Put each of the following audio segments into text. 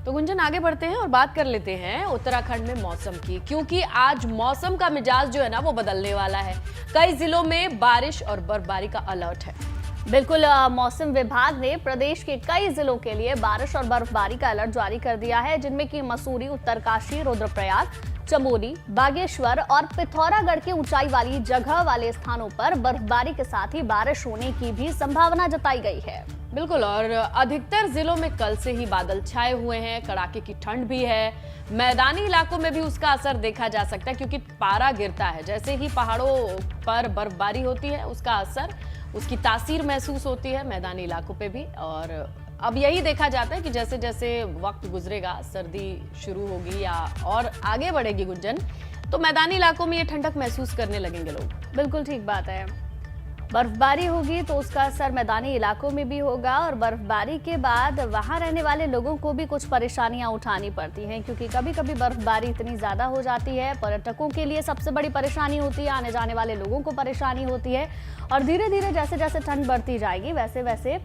तो गुंजन आगे बढ़ते हैं और बात कर लेते हैं उत्तराखंड में मौसम की, क्योंकि आज मौसम का मिजाज जो है ना वो बदलने वाला है। कई जिलों में बारिश और बर्फबारी का अलर्ट है। बिल्कुल, मौसम विभाग ने प्रदेश के कई जिलों के लिए बारिश और बर्फबारी का अलर्ट जारी कर दिया है, जिनमें कि मसूरी, उत्तरकाशी, रुद्रप्रयाग, चमोली, बागेश्वर और पिथौरागढ़ के ऊंचाई वाली जगह वाले स्थानों पर बर्फबारी के साथ ही बारिश होने की भी संभावना जताई गई है। बिल्कुल, और अधिकतर जिलों में कल से ही बादल छाए हुए हैं, कड़ाके की ठंड भी है। मैदानी इलाकों में भी उसका असर देखा जा सकता है, क्योंकि पारा गिरता है। जैसे ही पहाड़ों पर बर्फबारी होती है, उसका असर, उसकी तासीर महसूस होती है मैदानी इलाकों पे भी। और अब यही देखा जाता है कि जैसे जैसे वक्त गुजरेगा, सर्दी शुरू होगी या और आगे बढ़ेगी गुंजन, तो मैदानी इलाकों में ये ठंडक महसूस करने लगेंगे लोग। बिल्कुल ठीक बात है। बर्फबारी होगी तो उसका असर मैदानी इलाकों में भी होगा, और बर्फबारी के बाद वहां रहने वाले लोगों को भी कुछ परेशानियां उठानी पड़ती हैं, क्योंकि कभी कभी बर्फबारी इतनी ज्यादा हो जाती है, पर्यटकों के लिए सबसे बड़ी परेशानी होती है, आने जाने वाले लोगों को परेशानी होती है। और धीरे धीरे जैसे जैसे ठंड बढ़ती जाएगी वैसे वैसे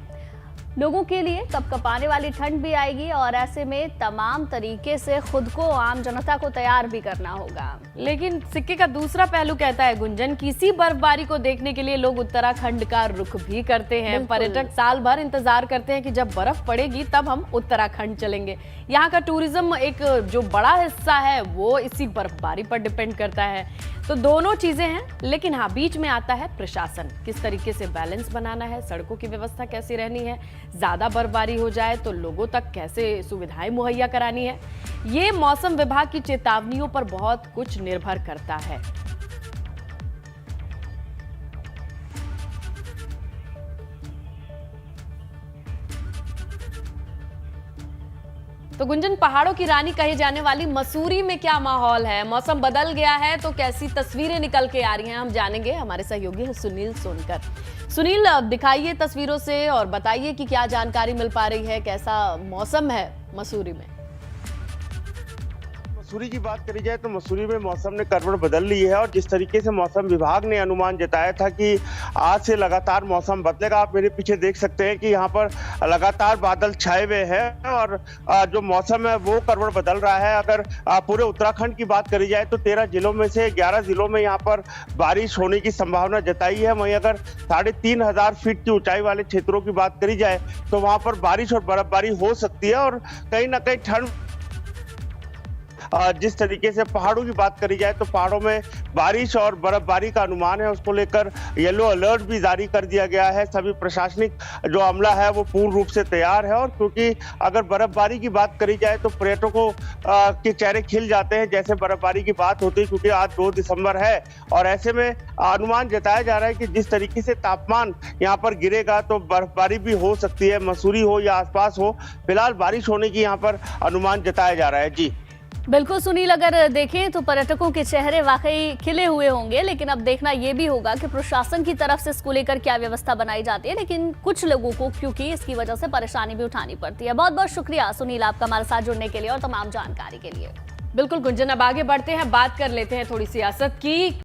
लोगों के लिए कपकपाने वाली ठंड भी आएगी, और ऐसे में तमाम तरीके से खुद को, आम जनता को तैयार भी करना होगा। लेकिन सिक्के का दूसरा पहलू कहता है गुंजन कि इसी बर्फबारी को देखने के लिए लोग उत्तराखंड का रुख भी करते हैं। पर्यटक साल भर इंतजार करते हैं कि जब बर्फ पड़ेगी तब हम उत्तराखंड चलेंगे। यहाँ का टूरिज्म एक जो बड़ा हिस्सा है वो इसी बर्फबारी पर डिपेंड करता है। तो दोनों चीजें हैं, लेकिन हाँ, बीच में आता है प्रशासन। किस तरीके से बैलेंस बनाना है, सड़कों की व्यवस्था कैसी रहनी है, ज्यादा बर्फबारी हो जाए तो लोगों तक कैसे सुविधाएं मुहैया करानी है, ये मौसम विभाग की चेतावनियों पर बहुत कुछ निर्भर करता है। तो गुंजन, पहाड़ों की रानी कही जाने वाली मसूरी में क्या माहौल है? मौसम बदल गया है तो कैसी तस्वीरें निकल के आ रही हैं, हम जानेंगे। हमारे सहयोगी सुनील सोनकर। सुनील, दिखाइए तस्वीरों से और बताइए कि क्या जानकारी मिल पा रही है, कैसा मौसम है मसूरी में? मसूरी की बात करी जाए तो मसूरी में मौसम ने करवट बदल ली है, और जिस तरीके से मौसम विभाग ने अनुमान जताया था कि आज से लगातार मौसम बदलेगा, आप मेरे पीछे देख सकते हैं कि यहाँ पर लगातार बादल छाए हुए हैं और जो मौसम है वो करवट बदल रहा है। अगर पूरे उत्तराखंड की बात करी जाए तो 13 जिलों में से 11 जिलों में यहाँ पर बारिश होने की संभावना जताई है। वहीं अगर 3,500 फीट की ऊंचाई वाले क्षेत्रों की बात करी जाए तो वहां पर बारिश और बर्फबारी हो सकती है, और कहीं ना कहीं ठंड, जिस तरीके से पहाड़ों की बात करी जाए तो पहाड़ों में बारिश और बर्फबारी का अनुमान है, उसको लेकर येलो अलर्ट भी जारी कर दिया गया है। सभी प्रशासनिक जो अमला है वो पूर्ण रूप से तैयार है, और क्योंकि अगर बर्फबारी की बात करी जाए तो पर्यटकों के चेहरे खिल जाते हैं जैसे बर्फबारी की बात होती है, क्योंकि आज 2 दिसंबर है और ऐसे में अनुमान जताया जा रहा है कि जिस तरीके से तापमान यहाँ पर गिरेगा तो बर्फबारी भी हो सकती है, मसूरी हो या आसपास हो। फिलहाल बारिश होने की यहाँ पर अनुमान जताया जा रहा है। जी बिल्कुल सुनील, अगर देखें तो पर्यटकों के चेहरे वाकई खिले हुए होंगे, लेकिन अब देखना यह भी होगा कि प्रशासन की तरफ से इसको लेकर क्या व्यवस्था बनाई जाती है। लेकिन कुछ लोगों को क्योंकि इसकी वजह से परेशानी भी उठानी पड़ती है। बहुत बहुत शुक्रिया सुनील आपका हमारे साथ जुड़ने के लिए और तमाम जानकारी के लिए। बिल्कुल गुंजन, अब आगे बढ़ते हैं, बात कर लेते हैं थोड़ी सियासत की।